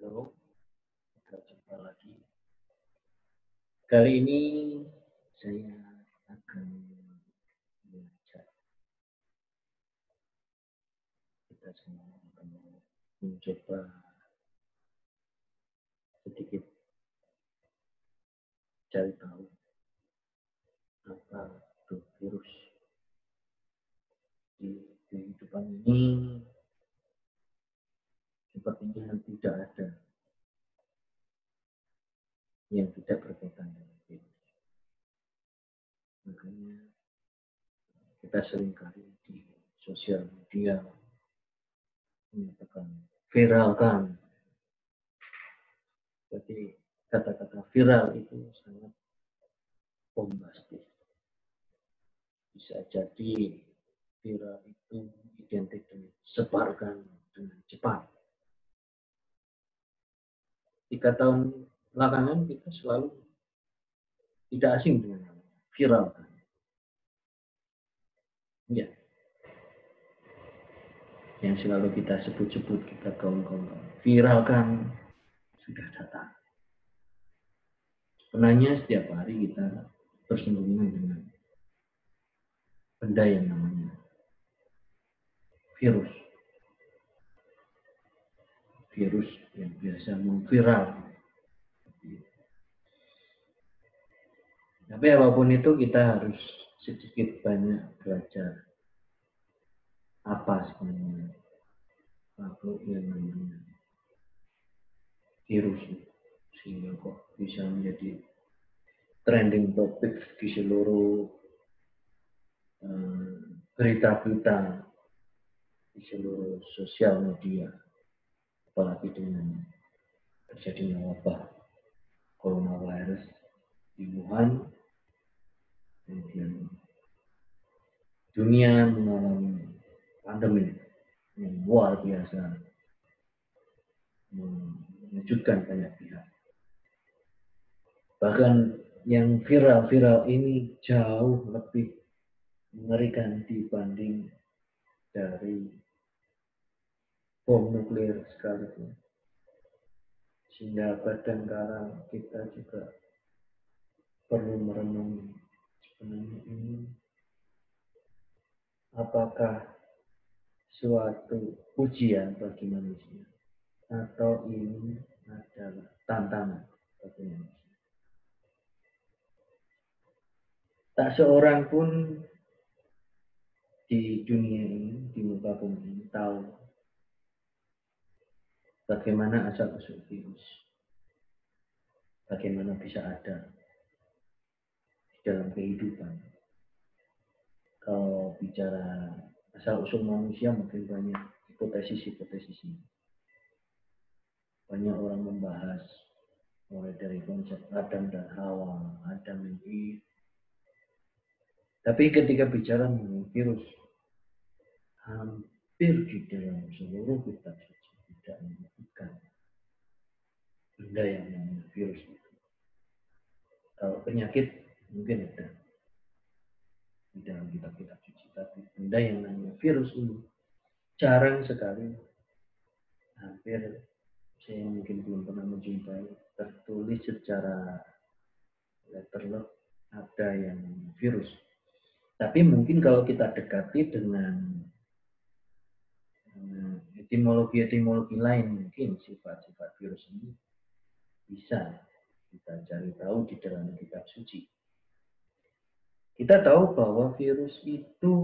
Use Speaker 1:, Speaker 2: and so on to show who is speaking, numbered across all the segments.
Speaker 1: Halo, kita jumpa lagi. Kali ini saya akan mengajak kita semua akan mencoba sedikit cari tahu apa itu virus. Di kehidupan ini sepertinya tidak ada yang tidak berkaitan dengan virus. Makanya kita seringkali di sosial media menyatakan viralkan. Jadi kata-kata viral itu sangat bombastis. Bisa jadi viral itu identik dengan sebarkan dengan cepat. 3 tahun belakangan kita selalu tidak asing dengan viral. Ya, yang selalu kita sebut-sebut, kita gaung-gaung, viralkan sudah datang. Sebenarnya setiap hari kita bersinggungan dengan benda yang namanya virus. Virus yang biasa memviral. Tapi apapun itu kita harus sedikit banyak belajar apa sebenarnya makhluk yang namanya virus sehingga kok bisa menjadi trending topik di seluruh berita-berita di seluruh sosial media, apalagi dengan terjadinya wabah coronavirus di Wuhan, kemudian dunia mengalami pandemi yang luar biasa, mengejutkan banyak pihak. Bahkan yang viral-viral ini jauh lebih mengerikan dibanding dari bom nuklir sekalipun. Sehingga kadang-kadang kita juga perlu merenungi sebenarnya ini apakah suatu ujian bagi manusia atau ini adalah tantangan bagi manusia. Tak seorang pun di dunia ini, di muka bumi ini tahu bagaimana asal-usul virus, bagaimana bisa ada di dalam kehidupan. Kalau bicara asal-usul manusia mungkin banyak hipotesis-hipotesisnya. Banyak orang membahas mulai dari konsep Adam dan Hawa, Adam dan Eve. Tapi ketika bicara mengenai virus, hampir di dalam seluruh kitab suci tidak menyebutkan benda yang namanya virus itu. Kalau penyakit mungkin ada di dalam kitab-kitab suci, tapi benda yang namanya virus ini jarang sekali, hampir saya mungkin belum pernah menjumpai tertulis secara letterlock ada yang virus. Tapi mungkin kalau kita dekati dengan etimologi-etimologi lain, mungkin sifat-sifat virus ini bisa kita cari tahu di dalam kitab suci. Kita tahu bahwa virus itu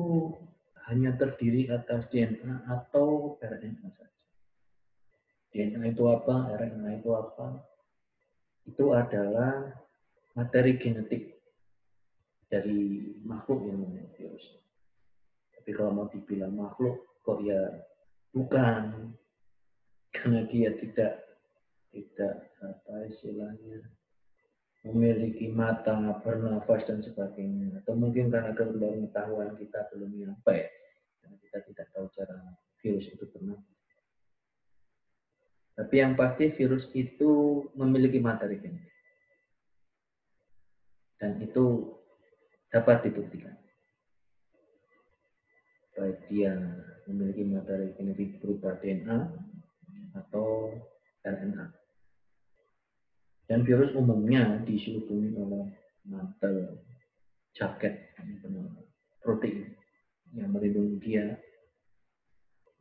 Speaker 1: hanya terdiri atas DNA atau RNA saja. DNA itu apa? RNA itu apa? Itu adalah materi genetik dari makhluk yang namanya virus. Tapi kalau mau dibilang makhluk, kok ya bukan, karena dia tidak apa istilahnya memiliki mata, bernafas dan sebagainya. Atau mungkin karena pengetahuan kita belum nyampe, karena kita tidak tahu cara virus itu bernafas. Tapi yang pasti virus itu memiliki materi genetik. Dan itu dapat dibuktikan. Baik dia memiliki materi genetik berupa DNA atau RNA. Dan virus umumnya diselubungi oleh mantel jaket protein yang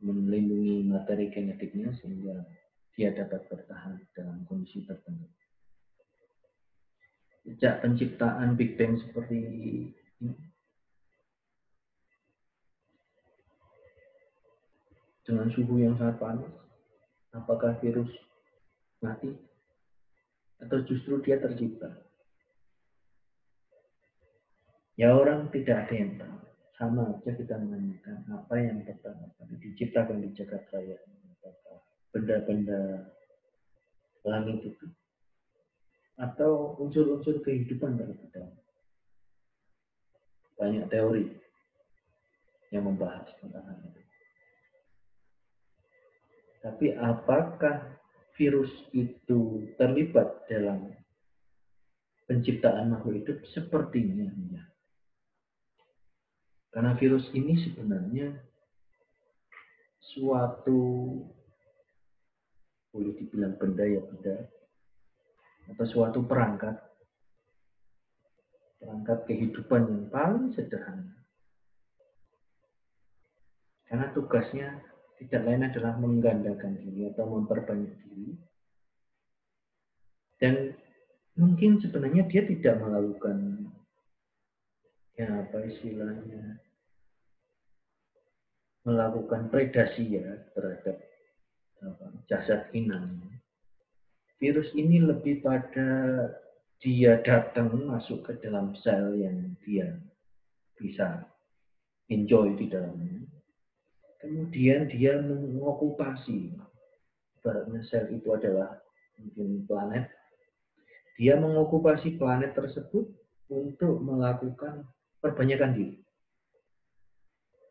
Speaker 1: melindungi materi genetiknya sehingga dia dapat bertahan dalam kondisi tertentu. Sejak penciptaan Big Bang seperti ini, dengan suhu yang sangat panas, apakah virus mati atau justru dia tercipta? Ya orang tidak ada yang tahu. Sama aja kita menanyakan apa yang pertama kali diciptakan di jagat raya, apakah benda-benda langit itu atau unsur-unsur kehidupan terlebih dahulu. Banyak teori yang membahas tentang hal itu. Tapi apakah virus itu terlibat dalam penciptaan makhluk hidup? Sepertinya ya. Karena virus ini sebenarnya suatu, boleh dibilang benda ya benda, atau suatu perangkat kehidupan yang paling sederhana. Karena tugasnya tidak lain adalah menggandakan diri atau memperbanyak diri. Dan mungkin sebenarnya dia tidak melakukan melakukan predasi ya terhadap jasad inang. Virus ini lebih pada dia datang masuk ke dalam sel yang dia bisa enjoy di dalamnya. Kemudian dia mengokupasi, ibaratnya sel itu adalah mungkin planet. Dia mengokupasi planet tersebut untuk melakukan perbanyakan diri.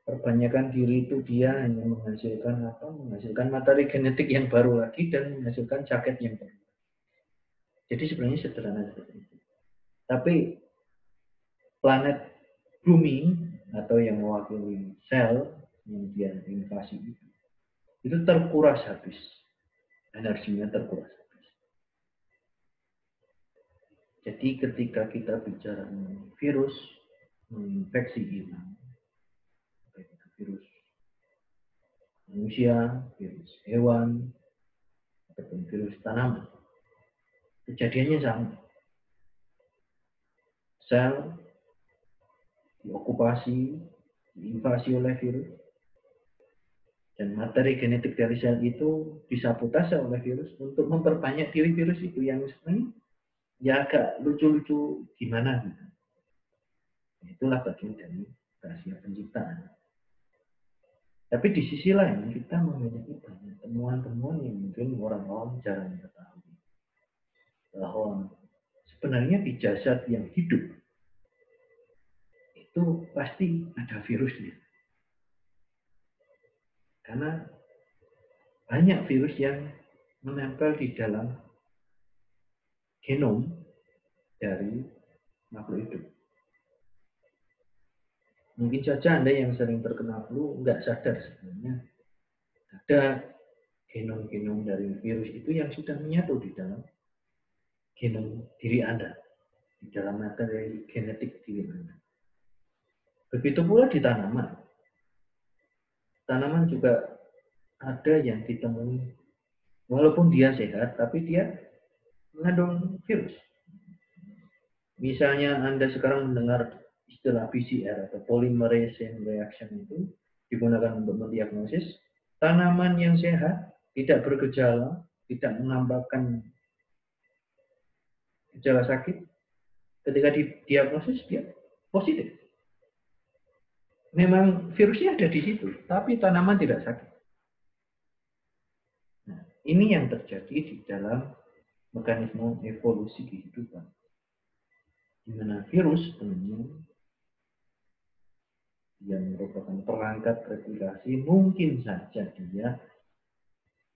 Speaker 1: Perbanyakan diri itu dia hanya menghasilkan menghasilkan materi genetik yang baru lagi dan menghasilkan jaket yang baru. Jadi sebenarnya sederhana seperti itu. Tapi planet bumi atau yang mewakili sel yang dia invasi itu terkuras habis. Energinya terkuras habis. Jadi ketika kita bicara virus menginfeksi inang, virus manusia, virus hewan, ataupun virus tanaman, kejadiannya sama. Sel diokupasi, diinvasi oleh virus, dan materi genetik dari sel itu disabotase oleh virus untuk memperbanyak diri virus itu yang sebenarnya ya agak lucu-lucu gimana gitu. Itulah bagian dari rahasia penciptaan. Tapi di sisi lain kita memiliki banyak temuan-temuan yang mungkin orang-orang jarang ketahui. Bahwa sebenarnya di jasad yang hidup itu pasti ada virusnya. Karena banyak virus yang menempel di dalam genom dari makhluk hidup. Mungkin saja Anda yang sering terkena flu nggak sadar sebenarnya ada genom-genom dari virus itu yang sudah menyatu di dalam genom diri Anda, di dalam materi genetik diri Anda. Begitu pula di tanaman. Tanaman juga ada yang ditemui, walaupun dia sehat, tapi dia mengandung virus. Misalnya Anda sekarang mendengar istilah PCR atau polymerase chain reaction itu digunakan untuk mendiagnosis tanaman yang sehat, tidak bergejala, tidak menambahkan gejala sakit. Ketika didiagnosis dia positif. Memang virusnya ada di situ, tapi tanaman tidak sakit. Nah, ini yang terjadi di dalam mekanisme evolusi kehidupan. Di mana virus yang merupakan perangkat replikasi mungkin saja dia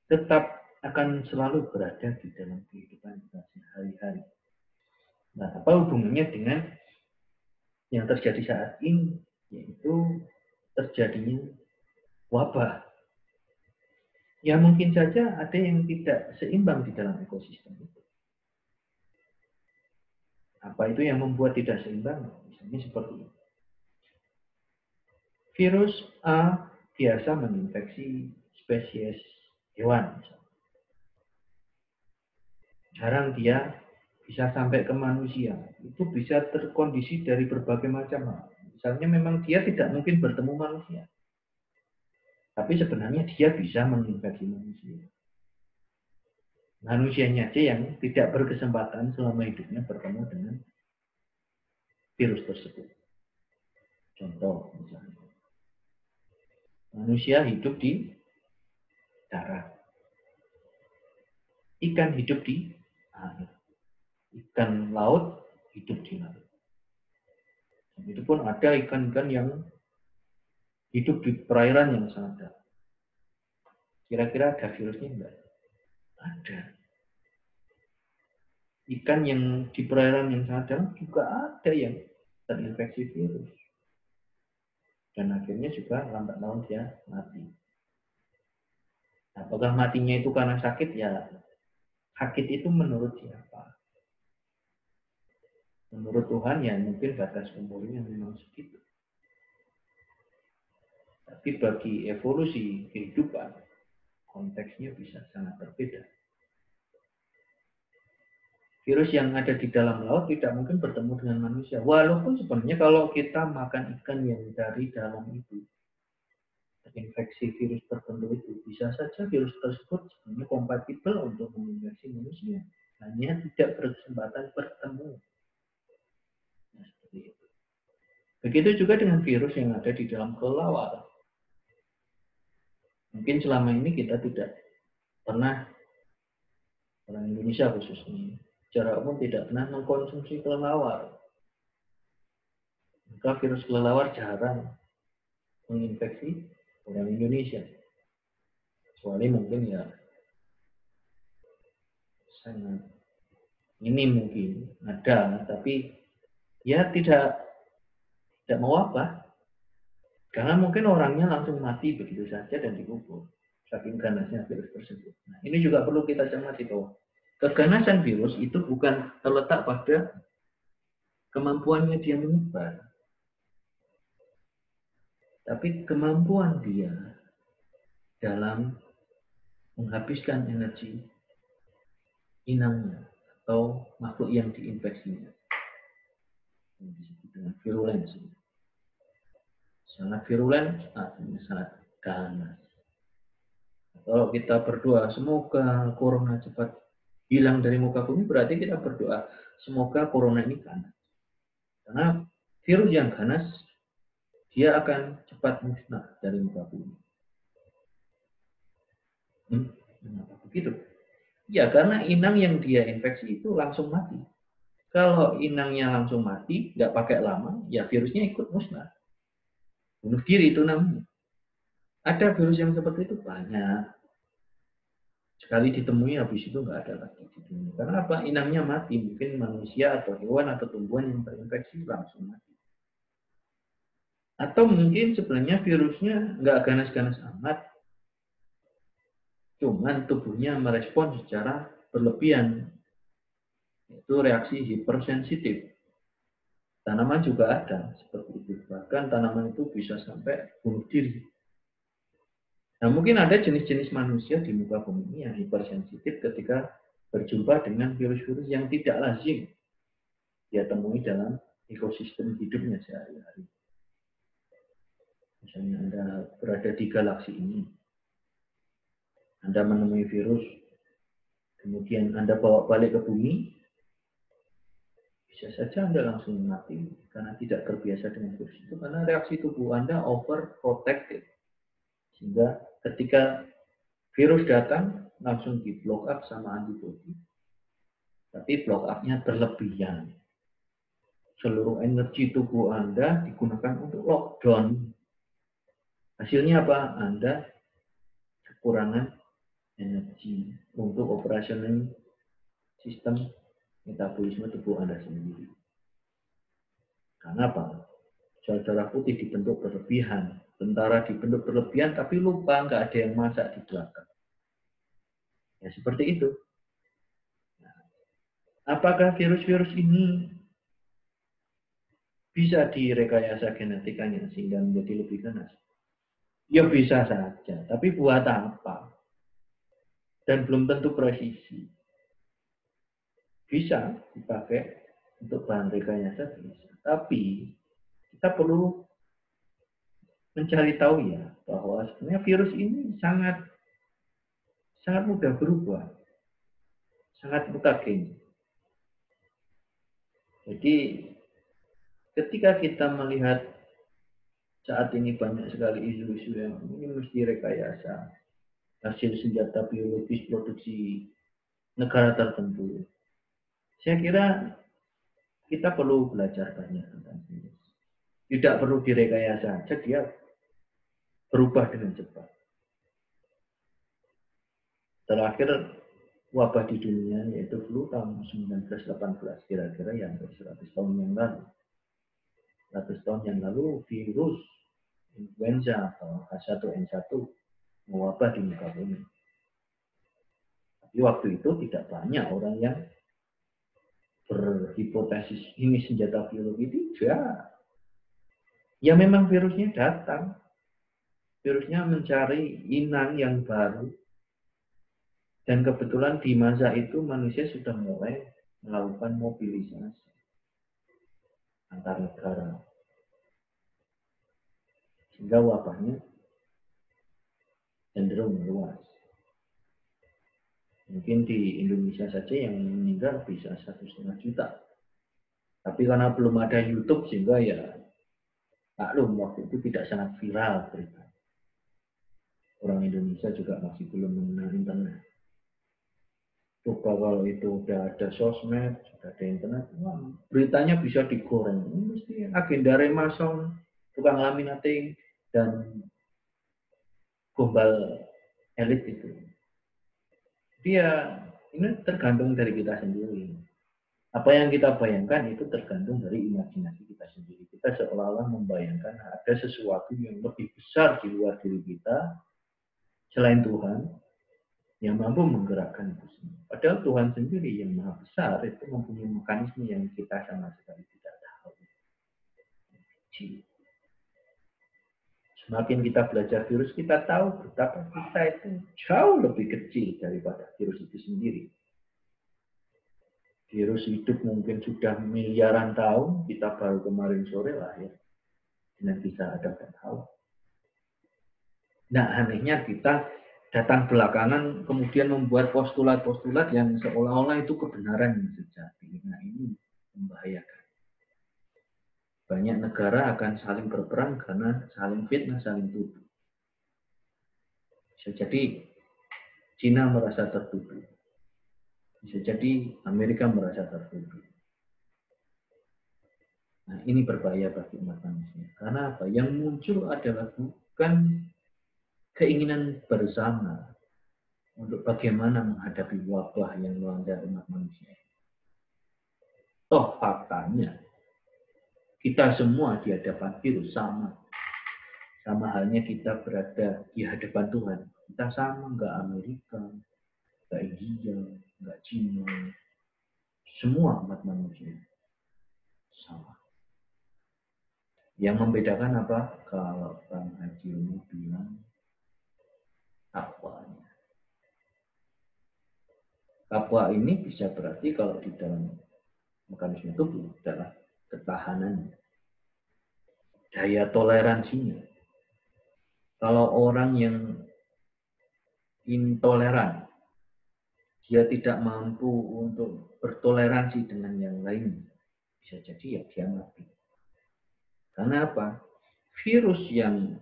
Speaker 1: tetap akan selalu berada di dalam kehidupan kita sehari-hari. Nah, apa hubungannya dengan yang terjadi saat ini, yaitu terjadinya wabah. Ya mungkin saja ada yang tidak seimbang di dalam ekosistem itu. Apa itu yang membuat tidak seimbang? Misalnya seperti ini. Virus A biasa menginfeksi spesies hewan. Jarang dia bisa sampai ke manusia. Itu bisa terkondisi dari berbagai macam hal. Misalnya memang dia tidak mungkin bertemu manusia. Tapi sebenarnya dia bisa menginfeksi manusia. Manusianya aja yang tidak berkesempatan selama hidupnya bertemu dengan virus tersebut. Contoh misalnya, manusia hidup di darat, ikan hidup di air, ikan laut hidup di laut. Dan itu pun ada ikan-ikan yang hidup di perairan yang sangat dalam. Kira-kira ada virusnya enggak? Ada. Ikan yang di perairan yang sangat dalam juga ada yang terinfeksi virus. Dan akhirnya juga lambat laun dia mati. Apakah matinya itu karena sakit? Ya, sakit itu menurut siapa? Menurut Tuhan ya mungkin batas umurnya memang segitu. Tapi bagi evolusi kehidupan, konteksnya bisa sangat berbeda. Virus yang ada di dalam laut tidak mungkin bertemu dengan manusia. Walaupun sebenarnya kalau kita makan ikan yang dari dalam itu, terinfeksi virus tertentu itu, bisa saja virus tersebut sebenarnya kompatibel untuk menginfeksi manusia. Hanya tidak berkesempatan bertemu. Nah, seperti itu. Begitu juga dengan virus yang ada di dalam kelelawar. Mungkin selama ini kita tidak pernah, orang Indonesia khususnya, secara umum tidak pernah mengkonsumsi kelelawar. Maka virus kelelawar jarang menginfeksi orang Indonesia. Kecuali mungkin ya sangat ini mungkin ada, tapi ya tidak mau apa. Karena mungkin orangnya langsung mati begitu saja dan dikubur. Saking ganasnya virus tersebut. Nah, ini juga perlu kita cermati bahwa keganasan virus itu bukan terletak pada kemampuannya dia menyebar, tapi kemampuan dia dalam menghabiskan energi inangnya atau makhluk yang diinfeksinya. Yang disebut dengan virulensi. Sangat virulen, artinya sangat ganas. Kalau kita berdoa, semoga corona cepat hilang dari muka bumi, berarti kita berdoa, semoga corona ini ganas. Karena virus yang ganas, dia akan cepat musnah dari muka bumi. Kenapa begitu? Ya, karena inang yang dia infeksi itu langsung mati. Kalau inangnya langsung mati, nggak pakai lama, ya virusnya ikut musnah. Bunuh diri itu namanya. Ada virus yang seperti itu banyak. Sekali ditemui habis itu nggak ada lagi di dunia. Karena apa? Inangnya mati. Mungkin manusia atau hewan atau tumbuhan yang terinfeksi langsung mati. Atau mungkin sebenarnya virusnya nggak ganas-ganas amat. Cuman tubuhnya merespon secara berlebihan. Itu reaksi hipersensitif. Tanaman juga ada seperti itu. Bahkan tanaman itu bisa sampai bunuh diri. Nah, mungkin ada jenis-jenis manusia di muka bumi yang hipersensitif ketika berjumpa dengan virus-virus yang tidak lazim dia temui dalam ekosistem hidupnya sehari-hari. Misalnya Anda berada di galaksi ini, Anda menemui virus, kemudian Anda bawa balik ke bumi, bisa saja Anda langsung mati karena tidak terbiasa dengan virus itu, karena reaksi tubuh Anda overprotected. Sehingga ketika virus datang, langsung di block up sama antibodi. Tapi block up-nya berlebihan. Seluruh energi tubuh Anda digunakan untuk lockdown. Hasilnya apa? Anda kekurangan energi untuk operasional sistem metabolisme tubuh Anda sendiri. Karena apa? Sel darah putih dibentuk berlebihan, tentara dibentuk berlebihan, tapi lupa nggak ada yang masak di belakang. Ya seperti itu. Apakah virus-virus ini bisa direkayasa genetikanya sehingga menjadi lebih ganas? Ya bisa saja, tapi buat apa? Dan belum tentu presisi. Bisa dipakai untuk bahan rekayasa bisa. Tapi kita perlu mencari tahu ya bahwa sebenarnya virus ini sangat mudah berubah, sangat mutagen. Jadi ketika kita melihat saat ini banyak sekali isu-isu yang ini mesti rekayasa, hasil senjata biologis produksi negara tertentu. Saya kira kita perlu belajar banyak tentang virus. Tidak perlu direkayasa, saja dia berubah dengan cepat. Terakhir wabah di dunia yaitu flu tahun 1918, kira-kira yang 100 tahun yang lalu. 100 tahun yang lalu virus influenza atau H1N1 mewabah di muka bumi. Tapi waktu itu tidak banyak orang yang berhipotesis ini senjata biologi, tidak. Ya memang virusnya datang. Virusnya mencari inang yang baru. Dan kebetulan di masa itu manusia sudah mulai melakukan mobilisasi antar negara. Sehingga wabahnya cenderung meluas. Mungkin di Indonesia saja yang meninggal bisa 1,5 juta. Tapi karena belum ada YouTube sehingga ya maklum waktu itu tidak sangat viral berita. Orang Indonesia juga masih belum mengenal internet. Coba kalau itu udah ada sosmed, sudah ada internet, wah, beritanya bisa digoreng. Mesti agenda remasong, tukang laminating, dan gombal elit itu. Dia ini tergantung dari kita sendiri. Apa yang kita bayangkan itu tergantung dari imajinasi kita sendiri. Kita seolah-olah membayangkan ada sesuatu yang lebih besar di luar diri kita, selain Tuhan, yang mampu menggerakkan itu semua. Padahal Tuhan sendiri yang maha besar itu mempunyai mekanisme yang kita sama sekali tidak tahu. Semakin kita belajar virus, kita tahu betapa kita itu jauh lebih kecil daripada virus itu sendiri. Virus hidup mungkin sudah miliaran tahun, kita baru kemarin sore lahir. Dan bisa ada dan tahu. Nah, anehnya kita datang belakangan kemudian membuat postulat-postulat yang seolah-olah itu kebenaran yang sejati. Nah, ini membahayakan. Banyak negara akan saling berperang karena saling fitnah, saling tuduh. Bisa jadi Cina merasa tertuduh. Bisa jadi Amerika merasa tertuduh. Nah, ini berbahaya bagi umat manusia. Karena apa? Yang muncul adalah bukan keinginan bersama untuk bagaimana menghadapi wabah yang melanda umat manusia. Toh faktanya, kita semua di hadapan virus sama. Sama halnya kita berada di hadapan Tuhan. Kita sama, nggak Amerika, nggak India, nggak Cina. Semua umat manusia sama. Yang membedakan apa? Kalau Bang Haji bilang takwanya. Takwa ini bisa berarti kalau di dalam mekanisme tubuh adalah ketahanannya, daya toleransinya. Kalau orang yang intoleran, dia tidak mampu untuk bertoleransi dengan yang lain, bisa jadi ya dia mati. Karena apa? Virus yang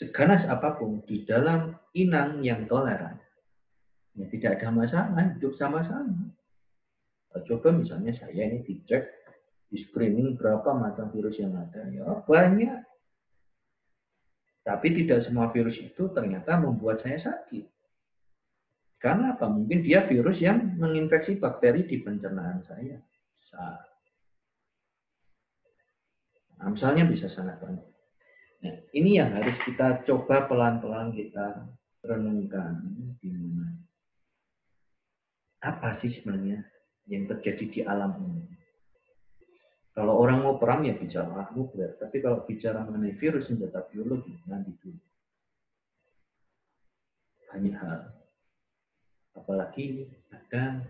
Speaker 1: seganas apapun di dalam inang yang toleran, ya tidak ada masalah, hidup sama-sama. Coba misalnya saya ini dicek, di screening berapa macam virus yang ada, ya banyak. Tapi tidak semua virus itu ternyata membuat saya sakit. Karena apa? Mungkin dia virus yang menginfeksi bakteri di pencernaan saya. Nah, misalnya bisa sangat banyak. Nah, ini yang harus kita coba pelan-pelan kita renungkan. apa sih sebenarnya yang terjadi di alam ini. Kalau orang mau perang ya bicara nuklir, tapi kalau bicara mengenai virus senjata biologi nanti dulu. Banyak hal. Apalagi ada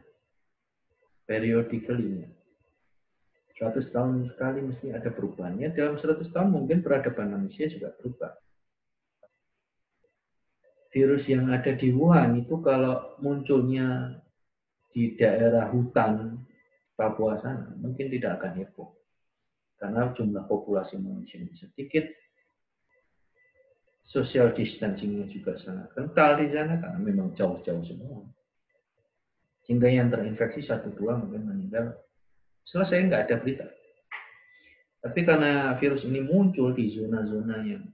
Speaker 1: periodically. 100 tahun sekali mesti ada perubahannya. Dalam 100 tahun mungkin peradaban manusia juga berubah. Virus yang ada di Wuhan itu kalau munculnya di daerah hutan Papua sana mungkin tidak akan heboh. Karena jumlah populasi manusia sedikit, social distancing-nya juga sangat kental di sana karena memang jauh-jauh semua. Sehingga yang terinfeksi 1-2 mungkin meninggal. Selesai, nggak ada berita. Tapi karena virus ini muncul di zona-zona yang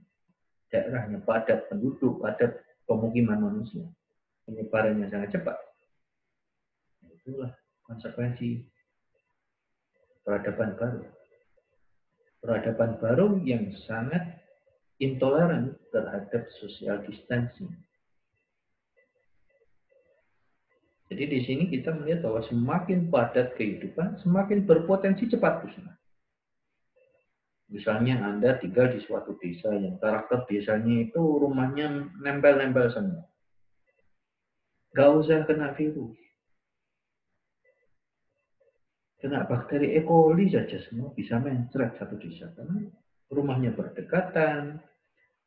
Speaker 1: daerahnya padat penduduk, padat pemukiman manusia, penyebarannya sangat cepat. Itulah konsekuensi peradaban baru. Peradaban baru yang sangat intoleran terhadap social distancing. Jadi di sini kita melihat bahwa semakin padat kehidupan, semakin berpotensi cepat musnah. Misalnya Anda tinggal di suatu desa yang karakter desanya itu rumahnya nempel-nempel semua. Gak usah kena virus. Kena bakteri E. coli saja semua bisa mencret satu desa. Karena rumahnya berdekatan,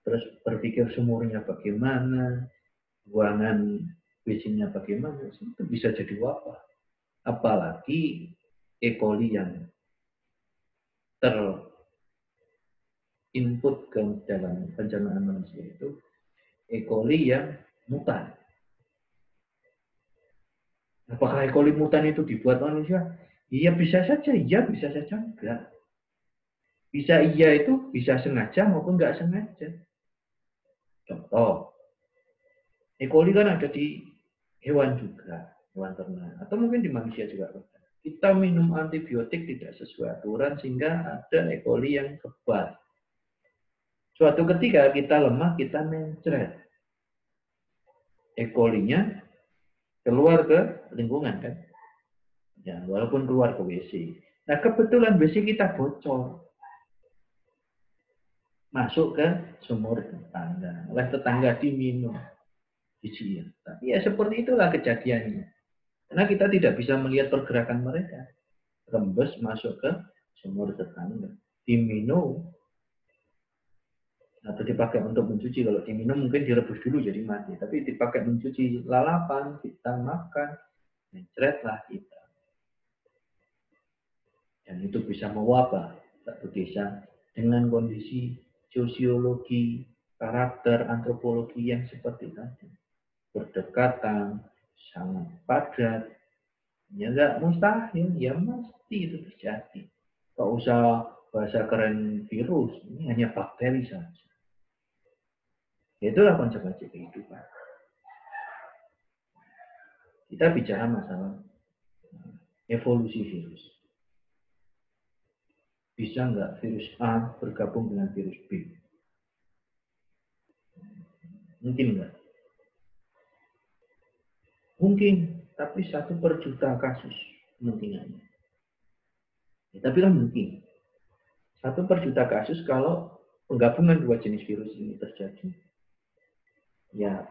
Speaker 1: terus berpikir sumurnya bagaimana, buangan WC-nya bagaimana, itu bisa jadi wabah. Apalagi E. coli yang input ke dalam pencernaan manusia itu E. coli yang mutan. Apakah E. coli mutan itu dibuat manusia? Iya bisa saja, iya bisa saja enggak. Bisa iya itu bisa sengaja maupun enggak sengaja. Contoh, E. coli kan ada di hewan juga, hewan ternak, atau mungkin di manusia juga. Kita minum antibiotik tidak sesuai aturan sehingga ada E. coli yang kebal. Suatu ketika kita lemah, kita mencret. E. coli-nya keluar ke lingkungan kan. Ya, walaupun keluar ke WC. Nah, kebetulan WC kita bocor. Masuk ke sumur tetangga. Oleh tetangga diminum. Tapi ya seperti itulah kejadiannya. Karena kita tidak bisa melihat pergerakan mereka. Rembes masuk ke sumur tetangga. Diminum atau dipakai untuk mencuci. Kalau diminum mungkin direbus dulu jadi mati, tapi dipakai mencuci lalapan, kita makan, mencretlah kita, dan itu bisa mewabah satu desa dengan kondisi sosiologi, karakter, antropologi yang seperti tadi, berdekatan, sangat padat, ya nggak mustahil, ya mesti itu terjadi. Gak usah bahasa keren virus, ini hanya bakteri saja. Itulah konsekuensi kehidupan. Kita bicara masalah evolusi virus. Bisa nggak virus A bergabung dengan virus B? Mungkin nggak? Mungkin, tapi 1/juta kasus kemungkinannya. Ya, tapi kan mungkin. 1/juta kasus kalau penggabungan dua jenis virus ini terjadi, ya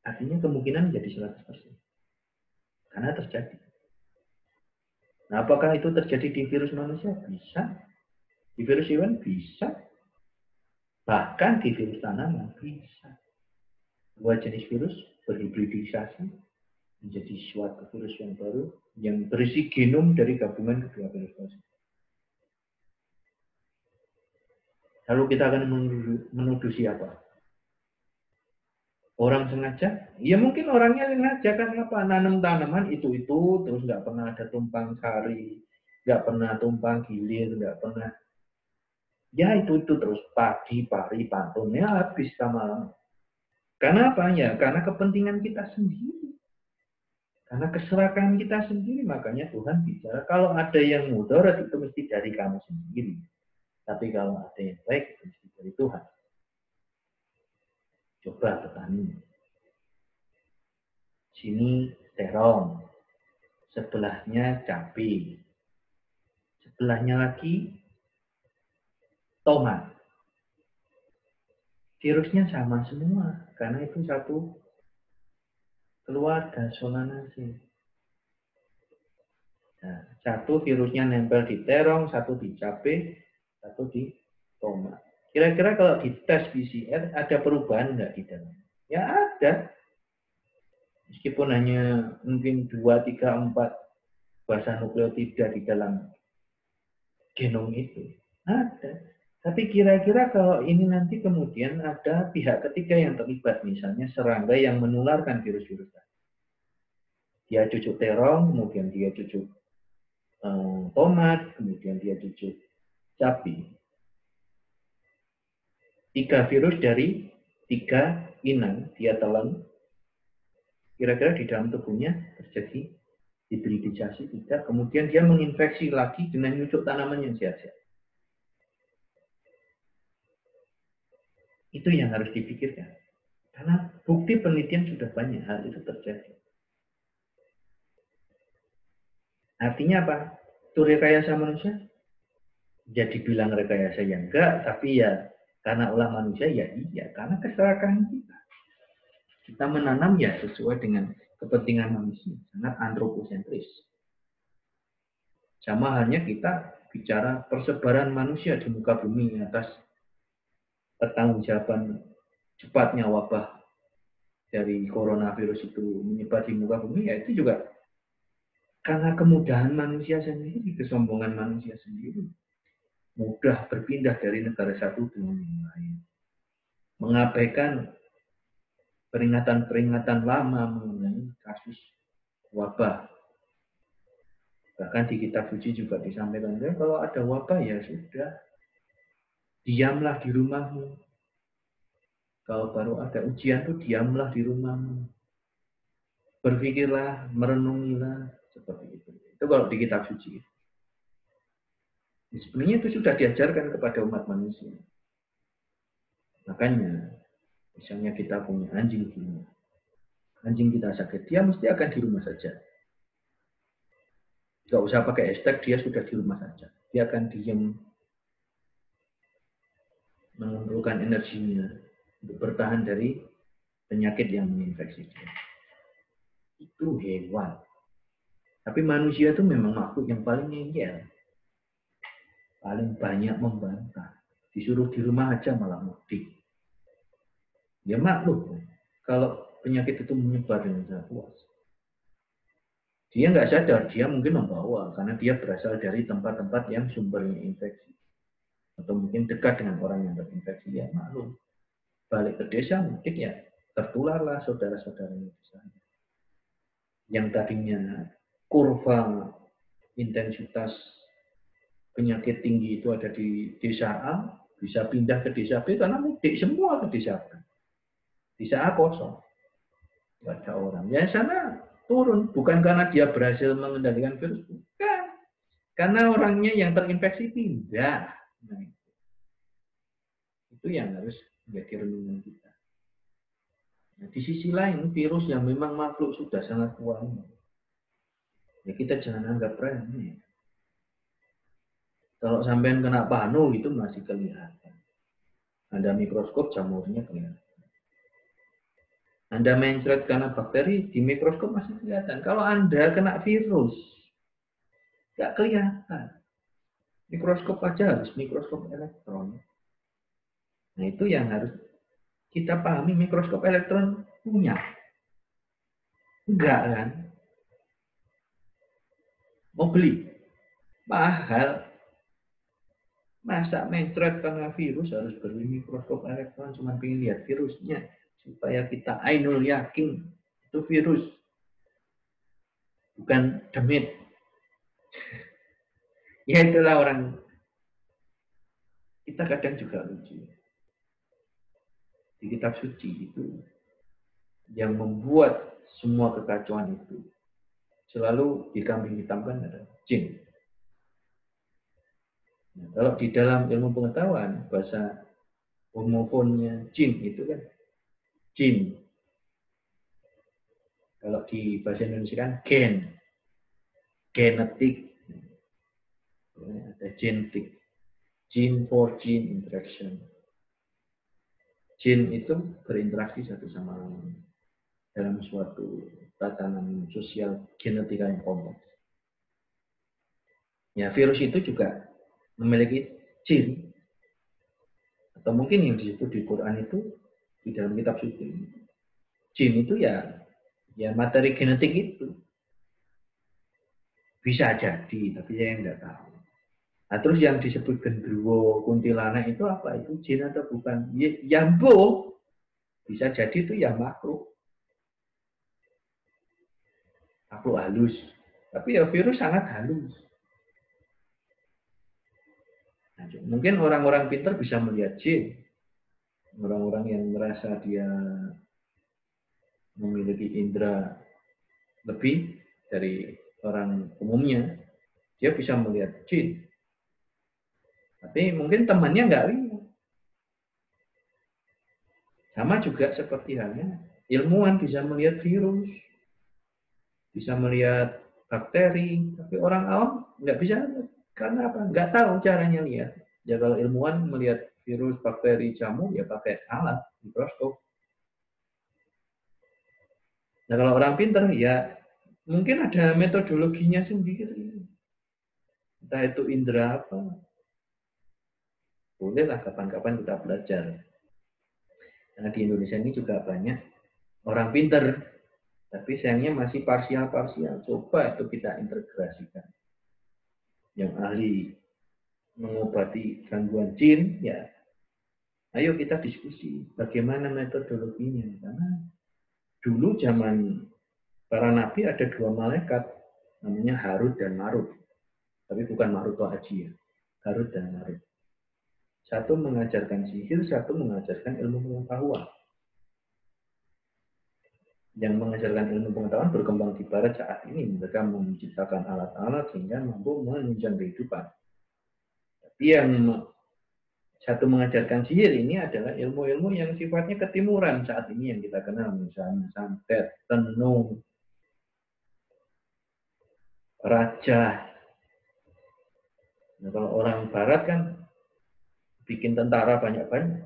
Speaker 1: artinya kemungkinan jadi 100%. Karena terjadi. Nah, apakah itu terjadi di virus manusia? Bisa. Di virus hewan? Bisa. Bahkan di virus tanaman? Bisa. Dua jenis virus berhibridisasi menjadi suatu virus yang baru yang berisi genom dari gabungan kedua virus tersebut. Lalu kita akan menuduh siapa? Orang sengaja? Ya mungkin orangnya sengaja kan apa? Nanam tanaman itu terus nggak pernah ada tumpang sari, nggak pernah tumpang gilir, nggak pernah. Ya itu terus pagi, pari, pantunnya habis sama. Karena apa ya? Karena kepentingan kita sendiri. Karena keserakahan kita sendiri, makanya Tuhan bicara, kalau ada yang mudarat itu mesti dari kamu sendiri. Tapi kalau ada yang baik itu mesti dari Tuhan. Coba petani. Sini terong, sebelahnya cabai, sebelahnya lagi tomat. Virusnya sama semua, karena itu satu keluarga Solanacea. Nah, satu virusnya nempel di terong, satu di cabai, satu di tomat. Kira-kira kalau di tes PCR ada perubahan nggak di dalam? Ya ada. Meskipun hanya mungkin 2, 3, 4 basa nukleotida di dalam genom itu. Ada. Tapi kira-kira kalau ini nanti kemudian ada pihak ketiga yang terlibat, misalnya serangga yang menularkan virus-virus tadi. Dia cucuk terong, kemudian dia cucuk tomat, kemudian dia cucuk cabai. 3 virus dari 3 inang dia telan. Kira-kira di dalam tubuhnya terjadi hibridisasi tidak, kemudian dia menginfeksi lagi dengan nyucuk tanaman yang sehat-sehat. Itu yang harus dipikirkan. Karena bukti penelitian sudah banyak hal itu terjadi. Artinya apa? Itu rekayasa manusia? Jadi bilang rekayasa yang enggak, tapi ya karena ulah manusia ya iya. Karena keserakahan kita. Kita menanam ya sesuai dengan kepentingan manusia. Sangat antroposentris. Sama halnya kita bicara persebaran manusia di muka bumi atas pertanggungjawaban cepatnya wabah dari coronavirus itu menyebar di muka bumi, ya itu juga karena kemudahan manusia sendiri, kesombongan manusia sendiri. Mudah berpindah dari negara satu ke yang lain. Mengabaikan peringatan-peringatan lama mengenai kasus wabah. Bahkan di kitab suci juga disampaikan, kalau ada wabah ya sudah, diamlah di rumahmu. Kalau baru ada ujian tuh diamlah di rumahmu. Berpikirlah, merenungilah, seperti itu. Itu kalau di kitab suci. Sebenarnya itu sudah diajarkan kepada umat manusia. Makanya, misalnya kita punya anjing di rumah. Anjing kita sakit, dia mesti akan di rumah saja. Gak usah pakai hashtag, dia sudah di rumah saja. Dia akan diam, mengumpulkan energinya untuk bertahan dari penyakit yang menginfeksi dia. Itu hewan. Tapi manusia itu memang makhluk yang paling ngeyel. Paling banyak membantah. Disuruh di rumah aja malah mudik. Ya maklum, kalau penyakit itu menyebar dengan sangat luas. Dia nggak sadar, dia mungkin membawa, karena dia berasal dari tempat-tempat yang sumbernya infeksi. Atau mungkin dekat dengan orang yang terinfeksi, ya maklum. Balik ke desa, mudik ya, tertularlah saudara-saudaranya di sana. Yang tadinya kurva intensitas penyakit tinggi itu ada di desa A, bisa pindah ke desa B karena mudik semua ke desa B. Desa A kosong, nggak ada orang. Ya sana turun, bukan karena dia berhasil mengendalikan virus, bukan. Karena orangnya yang terinfeksi pindah. Nah, itu yang harus menjadi renungan kita. Nah, di sisi lain, virus yang memang makhluk sudah sangat kuat, ya kita jangan anggap remeh. Kalau sampean kena panu itu masih kelihatan. Ada mikroskop jamurnya kelihatan. Anda mencret karena bakteri, di mikroskop masih kelihatan. Kalau Anda kena virus, nggak kelihatan. Mikroskop aja harus mikroskop elektron. Nah itu yang harus kita pahami, mikroskop elektron punya. Enggak kan? Mau beli? Mahal. Masa mencret karena virus harus beli mikroskop elektron, cuma pengen lihat virusnya. Supaya kita ainul yakin itu virus. Bukan demit. Ya itulah orang. Kita kadang juga lucu. Di kitab suci itu yang membuat semua kekacauan itu selalu dikambing hitamkan adalah jin. Nah, kalau di dalam ilmu pengetahuan bahasa homofonnya jin itu kan jin. Kalau di bahasa Indonesia kan gen. genetik, ada genetik, gene for gene interaction. Gene itu berinteraksi satu sama lain dalam suatu tatanan sosial genetika yang kompleks. Ya, virus itu juga memiliki gene, atau mungkin yang disebut di Quran itu di dalam kitab suci. Gene itu ya materi genetik itu. Bisa jadi, tapi saya nggak tahu. Nah, terus yang disebut gendruwo, kuntilanak itu apa? Itu jin atau bukan? Ya, bisa jadi itu ya makhluk halus. Tapi ya virus sangat halus. Nah, mungkin orang-orang pintar bisa melihat jin. Orang-orang yang merasa dia memiliki indera lebih dari orang umumnya, dia bisa melihat jin. Tapi mungkin temannya nggak lihat. Sama juga seperti halnya ilmuwan bisa melihat virus, bisa melihat bakteri, tapi orang awam nggak bisa lihat. Karena apa? Nggak tahu caranya lihat. Ya kalau ilmuwan melihat virus, bakteri, jamur, ya pakai alat, mikroskop. Nah kalau orang pintar, ya mungkin ada metodologinya sendiri. Entah itu indera apa. Bolehlah kapan-kapan kita belajar. Karena di Indonesia ini juga banyak orang pintar, tapi sayangnya masih parsial-parsial. Coba itu kita integrasikan. Yang ahli mengobati gangguan jin, ya ayo kita diskusi bagaimana metodologinya. Karena dulu zaman para nabi ada dua malaikat, namanya Harut dan Marut. Tapi bukan Marut Haji ya. Harut dan Marut. Satu mengajarkan sihir, satu mengajarkan ilmu pengetahuan. Yang mengajarkan ilmu pengetahuan berkembang di barat saat ini. Mereka menciptakan alat-alat sehingga mampu menunjang kehidupan. Tapi yang satu mengajarkan sihir ini adalah ilmu-ilmu yang sifatnya ketimuran saat ini yang kita kenal. Misalnya santet, tenung, raja. Nah, kalau orang barat kan bikin tentara banyak-banyak.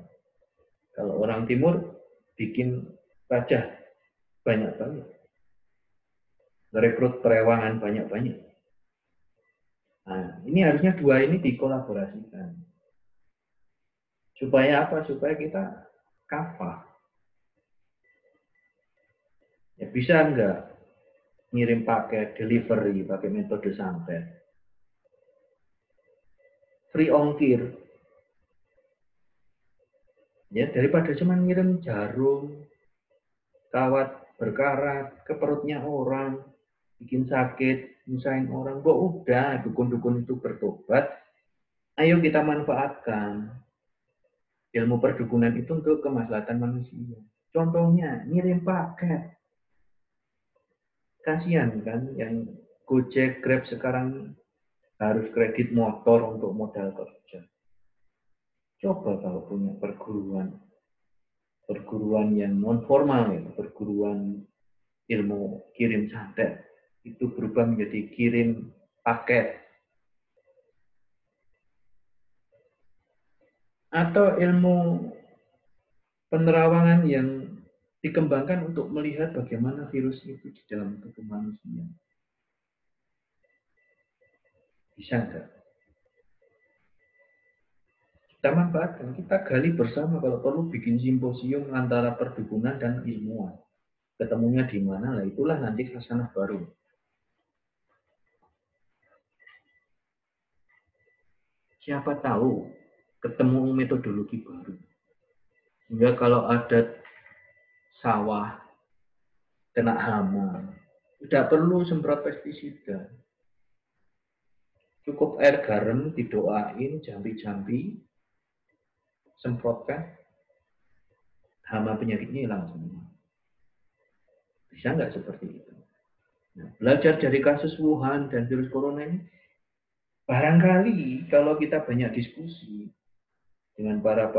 Speaker 1: Kalau orang timur bikin raja banyak-banyak. Rekrut perewangan banyak-banyak. Nah, ini harusnya dua ini dikolaborasikan. Supaya apa? Supaya kita kafah. Ya bisa enggak ngirim paket delivery pakai metode santet. Free ongkir. Ya, daripada cuma ngirim jarum, kawat berkarat ke perutnya orang, bikin sakit, nyusahin orang. Kok udah dukun-dukun itu bertobat, ayo kita manfaatkan ilmu perdukunan itu untuk kemaslahatan manusia. Contohnya, ngirim paket. Kasihan kan yang Gojek, Grab sekarang harus kredit motor untuk modal kerja. Coba kalau punya perguruan yang non formal, ya, perguruan ilmu kirim santet, itu berubah menjadi kirim paket. Atau ilmu penerawangan yang dikembangkan untuk melihat bagaimana virus itu di dalam tubuh manusia. Bisa enggak? Kita manfaatkan, kita gali bersama, kalau perlu bikin simposium antara perdukunan dan ilmuwan. Ketemunya di mana, lah itulah nanti khasanah baru. Siapa tahu ketemu metodologi baru. Sehingga kalau ada sawah kena hama, tidak perlu semprot pestisida. Cukup air garam didoain, jampi-jampi, semprotkan, hama penyakitnya hilang semua. Bisa nggak seperti itu? Nah, belajar dari kasus Wuhan dan virus corona ini, barangkali kalau kita banyak diskusi dengan para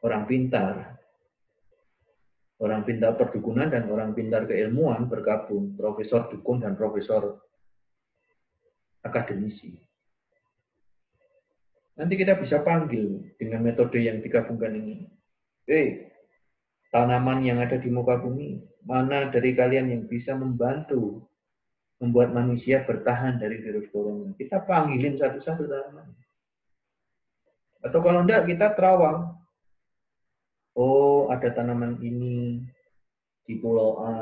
Speaker 1: orang pintar perdukunan dan orang pintar keilmuan bergabung, profesor dukun dan profesor akademisi. Nanti kita bisa panggil dengan metode yang digabungkan ini. Tanaman yang ada di muka bumi, mana dari kalian yang bisa membantu membuat manusia bertahan dari virus corona? Kita panggilin satu-satu tanaman. Atau kalau enggak, kita terawang. Oh, ada tanaman ini di pulau A,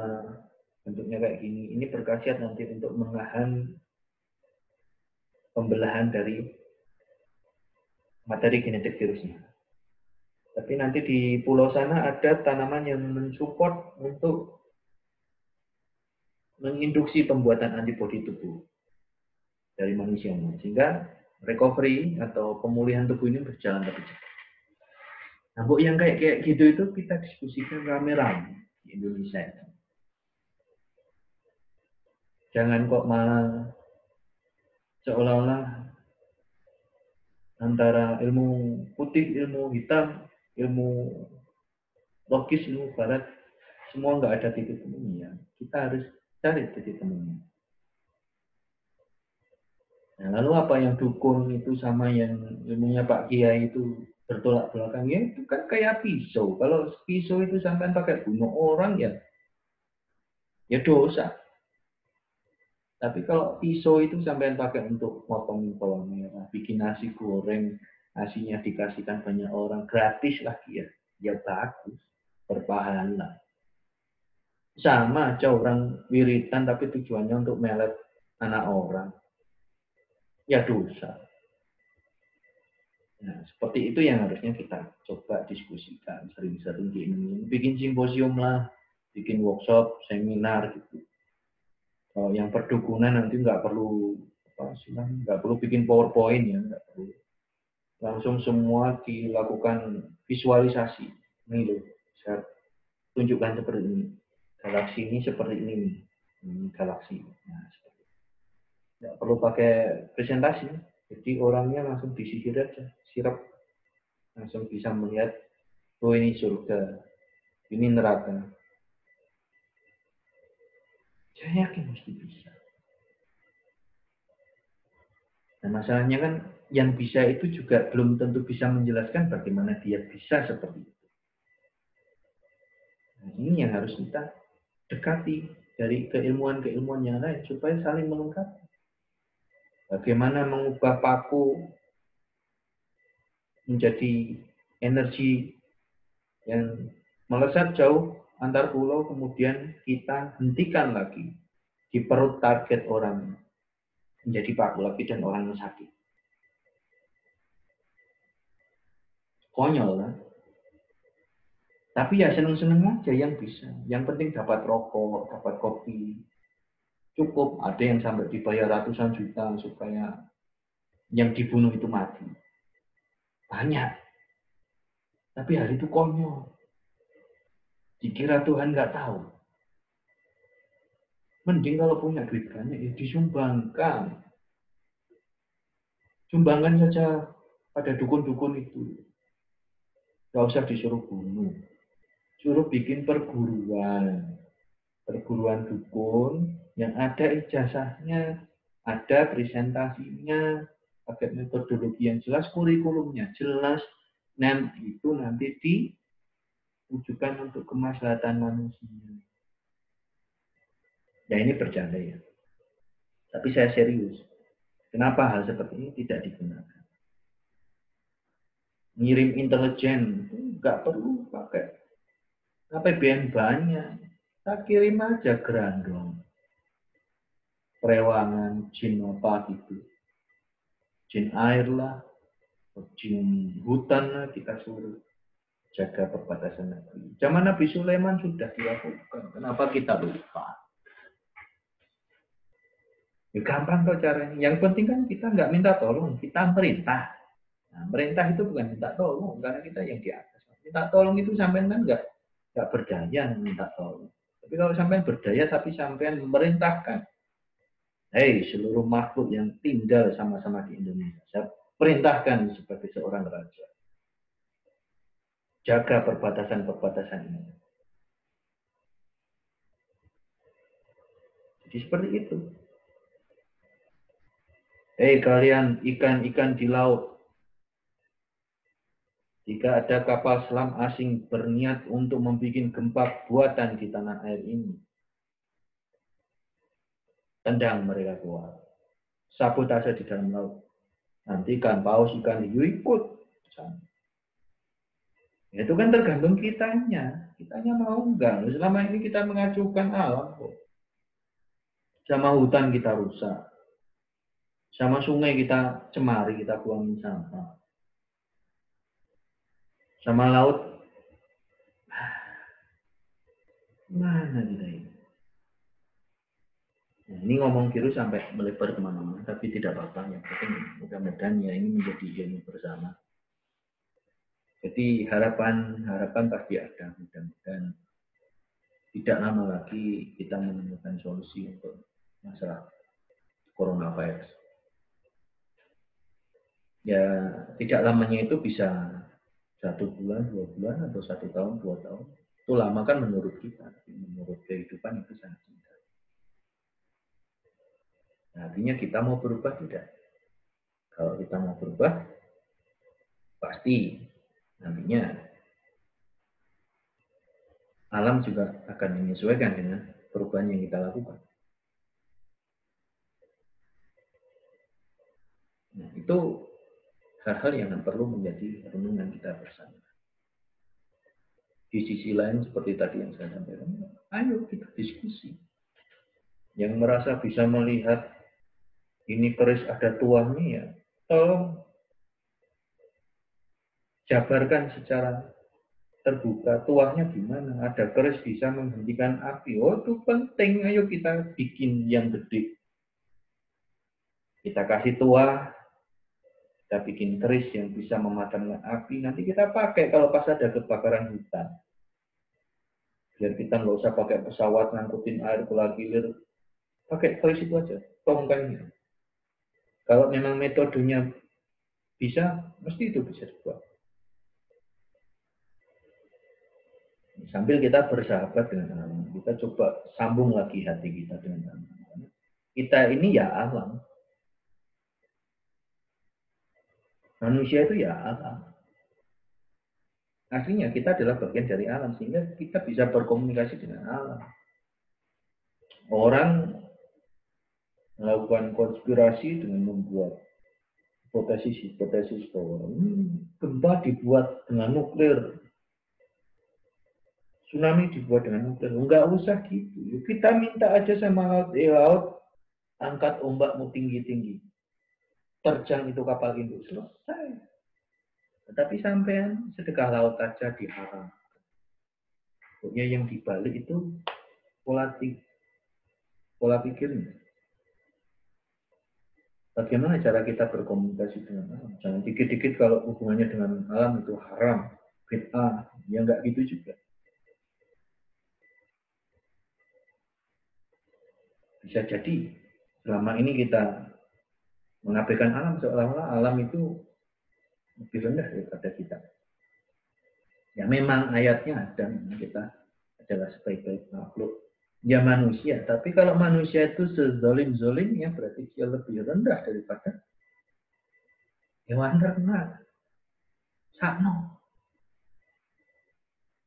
Speaker 1: bentuknya kayak gini. Ini berkhasiat nanti untuk menahan pembelahan dari materi genetik virusnya. Tapi nanti di pulau sana ada tanaman yang mensupport untuk menginduksi pembuatan antibodi tubuh dari manusia. Sehingga recovery atau pemulihan tubuh ini berjalan lebih cepat. Nah, Bu, yang kayak gitu itu kita diskusikan rame-rame di Indonesia. Jangan kok malah seolah-olah antara ilmu putih, ilmu hitam, ilmu logis, ilmu barat, semua nggak ada titik temunya. Kita harus cari titik temunya. Nah, lalu apa yang dukun itu sama yang ilmunya Pak Kiai itu bertolak belakang, ya itu kan kayak pisau. Kalau pisau itu sampai pakai bunuh orang ya dosa. Tapi kalau pisau itu sampai pakai untuk potong bawang merah, bikin nasi goreng, nasinya dikasihkan banyak orang, gratis lagi ya bagus, berpahala. Sama aja orang wiritan tapi tujuannya untuk melet anak orang, ya dosa. Nah, seperti itu yang harusnya kita coba diskusikan sering-sering di ini. Bikin simposium lah, bikin workshop, seminar gitu. Kalau yang perdukunan nanti nggak perlu nggak perlu bikin PowerPoint ya, nggak perlu. Langsung semua dilakukan visualisasi. Ini loh, saya tunjukkan seperti ini. Galaksi ini seperti ini nih. Ini galaksi. Nah, seperti itu. Nggak perlu pakai presentasi. Jadi orangnya langsung disisir aja, sirap. Langsung bisa melihat, oh ini surga, ini neraka. Saya yakin mesti bisa. Nah, masalahnya kan yang bisa itu juga belum tentu bisa menjelaskan bagaimana dia bisa seperti itu. Nah, ini yang harus kita dekati dari keilmuan-keilmuan yang lain supaya saling melengkapi. Bagaimana mengubah paku menjadi energi yang melesat jauh antar pulau, kemudian kita hentikan lagi di perut target orang, menjadi paku lagi dan orang yang sakit. Konyol kan? Tapi ya seneng-seneng aja yang bisa. Yang penting dapat rokok, dapat kopi. Cukup, ada yang sampai dibayar ratusan juta supaya yang dibunuh itu mati. Banyak. Tapi hal itu konyol. Dikira Tuhan nggak tahu. Mending kalau punya duit banyak, ya disumbangkan. Sumbangkan saja pada dukun-dukun itu. Nggak usah disuruh bunuh. Suruh bikin perguruan. Perguruan dukun yang ada ijazahnya, ada presentasinya, pakai metodologi yang jelas, kurikulumnya jelas, dan itu nanti ditujukan untuk kemaslahatan manusia. Ya ini bercanda ya. Tapi saya serius. Kenapa hal seperti ini tidak digunakan? Ngirim intelijen itu nggak perlu pakai APBN banyak. Kita kirim aja gerandong. Perewangan, jin apa gitu. Jin air lah, jin hutan lah kita suruh jaga perbatasan negeri. Zaman Nabi Sulaiman sudah dilakukan. Kenapa kita lupa? Ya, gampang kok caranya. Yang penting kan kita nggak minta tolong, kita perintah. Nah, perintah itu bukan minta tolong, karena kita yang di atas. Minta tolong itu sampean kan nggak berdaya minta tolong. Tapi kalau sampean berdaya, tapi sampean memerintahkan, hei seluruh makhluk yang tinggal sama-sama di Indonesia, saya perintahkan sebagai seorang raja, jaga perbatasan-perbatasan ini. Jadi seperti itu. Kalian ikan-ikan di laut. Jika ada kapal selam asing berniat untuk membuat gempa buatan di tanah air ini, tendang mereka keluar. Sabotase di dalam laut. Nanti ikan paus, ikan hiu ikut. Itu kan tergantung kitanya. Kitanya mau enggak. Selama ini kita mengacuhkan alam kok. Sama hutan kita rusak. Sama sungai kita cemari, kita buangin sampah. Sama laut, mana kita ini? Nah, ini ngomong virus sampai melebar kemana-mana, tapi tidak apa-apa. Yang penting mudah-mudahan ya ini menjadi ilmu bersama. Jadi harapan pasti ada. Mudah-mudahan tidak lama lagi kita menemukan solusi untuk masalah coronavirus. Ya tidak lamanya itu bisa 1 bulan, 2 bulan, atau 1 tahun, 2 tahun. Itu lama kan menurut kita, menurut kehidupan itu sangat singkat. Nah, artinya kita mau berubah tidak? Kalau kita mau berubah, pasti nantinya alam juga akan menyesuaikan dengan perubahan yang kita lakukan. Nah, itu hal-hal yang perlu menjadi renungan kita bersama. Di sisi lain seperti tadi yang saya sampaikan, ayo kita diskusi. Yang merasa bisa melihat ini keris ada tuahnya ya, tolong jabarkan secara terbuka tuahnya gimana. Ada keris bisa menghentikan api. Oh itu penting, ayo kita bikin yang gede. Kita kasih tuah, kita bikin keris yang bisa memadamkan api. Nanti kita pakai kalau pas ada kebakaran hutan. Biar kita nggak usah pakai pesawat ngangkutin air keluar gilir. Pakai keris itu aja, tongkangnya. Kalau memang metodenya bisa, mesti itu bisa dibuat. Sambil kita bersahabat dengan alam, kita coba sambung lagi hati kita dengan alam. Kita ini ya alam. Manusia itu ya alam. Aslinya kita adalah bagian dari alam, sehingga kita bisa berkomunikasi dengan alam. Orang melakukan konspirasi dengan membuat hipotesis bahwa gempa dibuat dengan nuklir, tsunami dibuat dengan nuklir. Enggak usah gitu. Kita minta aja sama laut, angkat ombakmu tinggi-tinggi. Terjang itu kapal induk, selesai. Tetapi sampean sedekah laut aja diharam. Pokoknya yang dibalik itu pola pikirnya. Bagaimana cara kita berkomunikasi dengan alam? Jangan dikit-dikit kalau hubungannya dengan alam itu haram, bid'ah. Ya enggak gitu juga. Bisa jadi selama ini kita mengabaikan alam, seolah-olah alam itu lebih rendah daripada kita. Ya memang ayatnya ada, kita adalah sebaik-baik makhluk. Ya manusia, tapi kalau manusia itu sezolim-zolimnya berarti dia lebih rendah daripada hewan ternak. Sakno.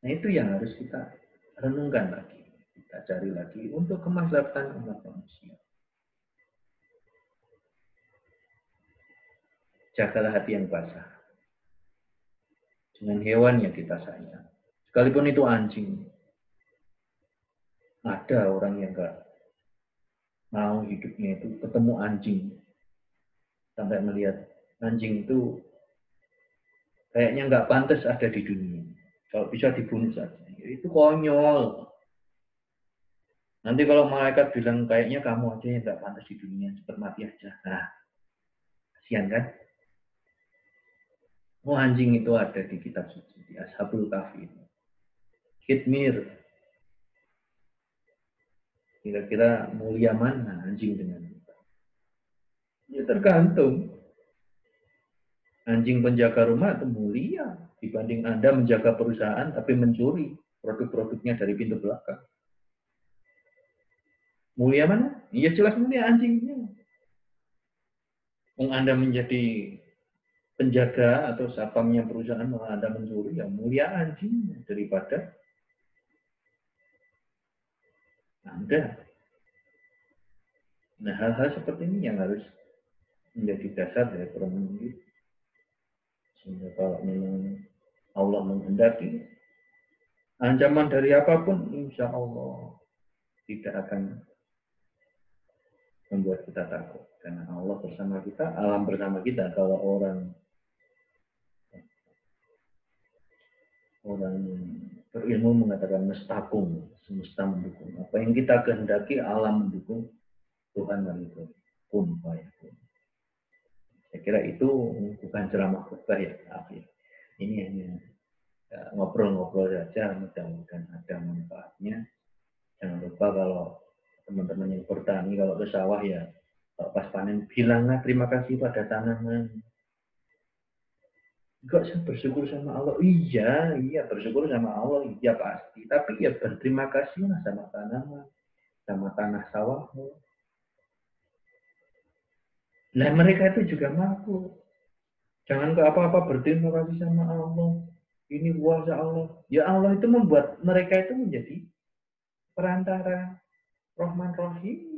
Speaker 1: Nah itu yang harus kita renungkan lagi. Kita cari lagi untuk kemaslahatan umat manusia. Jagalah hati yang basah. Dengan hewan yang kita sayang. Sekalipun itu anjing. Ada orang yang enggak mau hidupnya itu ketemu anjing. Sampai melihat anjing itu kayaknya enggak pantas ada di dunia. Kalau bisa dibunuh saja. Itu konyol. Nanti kalau malaikat bilang kayaknya kamu aja yang enggak pantas di dunia. Cepat mati aja. Nah, kasihan kan? Oh anjing itu ada di kitab suci. Di Ashabul Kahfi. Khidmir. Kira-kira mulia mana anjing dengan kita? Ya tergantung. Anjing penjaga rumah itu mulia dibanding Anda menjaga perusahaan tapi mencuri produk-produknya dari pintu belakang. Mulia mana? Iya jelas mulia anjingnya. Anda menjadi penjaga atau satpamnya perusahaan, malah Anda mencuri, ya mulia anjing daripada Anda. Nah, hal-hal seperti ini yang harus menjadi dasar dari permohonan itu. Sehingga kalau memang Allah menghendaki, ancaman dari apapun, insya Allah tidak akan membuat kita takut. Karena Allah bersama kita, alam bersama kita. Kalau orang berilmu mengatakan mustaqim, semesta mendukung. Apa yang kita kehendaki, alam mendukung, Tuhan mendukung. Kun fayakun. Saya kira itu bukan ceramah khutbah ya, akhir. Ini hanya ngobrol-ngobrol saja, mudah-mudahan ada manfaatnya. Jangan lupa kalau teman-teman yang bertani, kalau ke sawah ya, kalau pas panen, bilanglah terima kasih pada tanaman. Enggak, saya bersyukur sama Allah. Iya, bersyukur sama Allah, iya pasti. Tapi ya berterima kasihlah sama tanaman, sama tanah sawahmu. Nah, mereka itu juga mampu. Jangan ke apa-apa berterima kasih sama Allah. Ini kuasa Allah. Ya Allah itu membuat mereka itu menjadi perantara Rahman Rahim.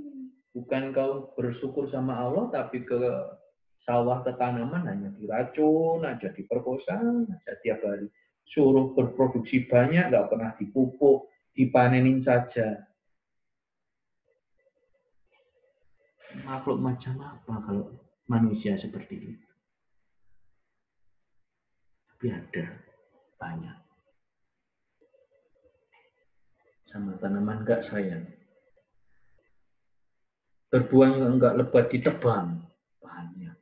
Speaker 1: Bukan kau bersyukur sama Allah, tapi ke sawah, ke tanaman hanya diracun aja, diperkosa aja tiap hari. Suruh berproduksi banyak, nggak pernah dipupuk, dipanenin saja. Makhluk macam apa kalau manusia seperti itu? Tapi ada banyak. Sama tanaman nggak sayang. Berbuah juga nggak lebat ditebang. Banyak.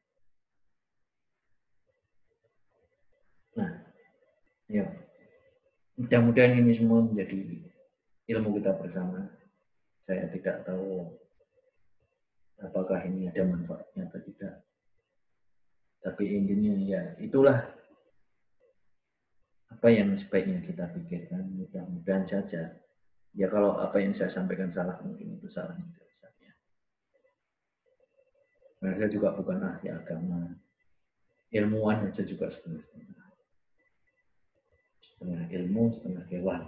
Speaker 1: Nah, ya. Mudah-mudahan ini semua menjadi ilmu kita bersama. Saya tidak tahu apakah ini ada manfaatnya atau tidak. Tapi intinya ya itulah apa yang sebaiknya kita pikirkan. Mudah-mudahan saja. Ya kalau apa yang saya sampaikan salah, mungkin itu salahnya dari saya. Nah, saya juga bukan ahli agama. Ilmuwan saja juga setengah-setengah. Setengah ilmu, setengah hewan.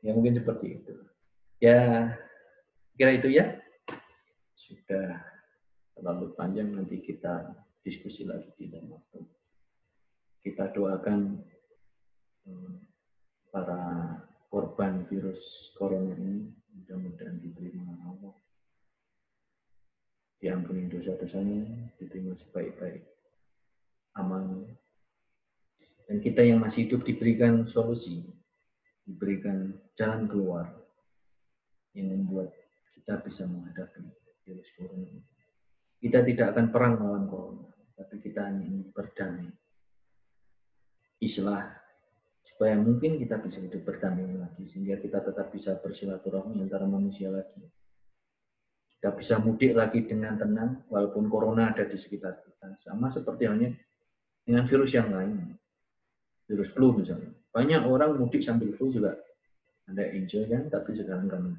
Speaker 1: Ya mungkin seperti itu. Ya, kira itu ya. Sudah terlalu panjang, nanti kita diskusi lagi di dalam waktu. Kita doakan para korban virus corona ini mudah-mudahan diterima Allah, diampuni dosa-dosanya, diterima sebaik-baik amal, dan kita yang masih hidup diberikan solusi, diberikan jalan keluar yang membuat kita bisa menghadapi virus corona ini. Kita tidak akan perang melawan corona, tapi kita hanya ingin berdamai, islah, supaya mungkin kita bisa hidup berdamai lagi, sehingga kita tetap bisa bersilaturahmi antara manusia lagi. Kita bisa mudik lagi dengan tenang, walaupun corona ada di sekitar kita. Sama seperti halnya dengan virus yang lain, virus flu misalnya. Banyak orang mudik sambil flu juga Anda enjoy kan, tapi sekarang kan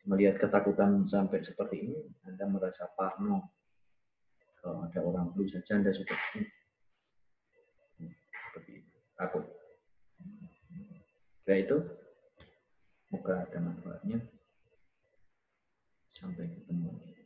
Speaker 1: melihat ketakutan sampai seperti ini, Anda merasa parno. Kalau ada orang flu saja Anda sudah seperti itu, takut. Ya itu, semoga ada manfaatnya. Sampai ketemu lagi.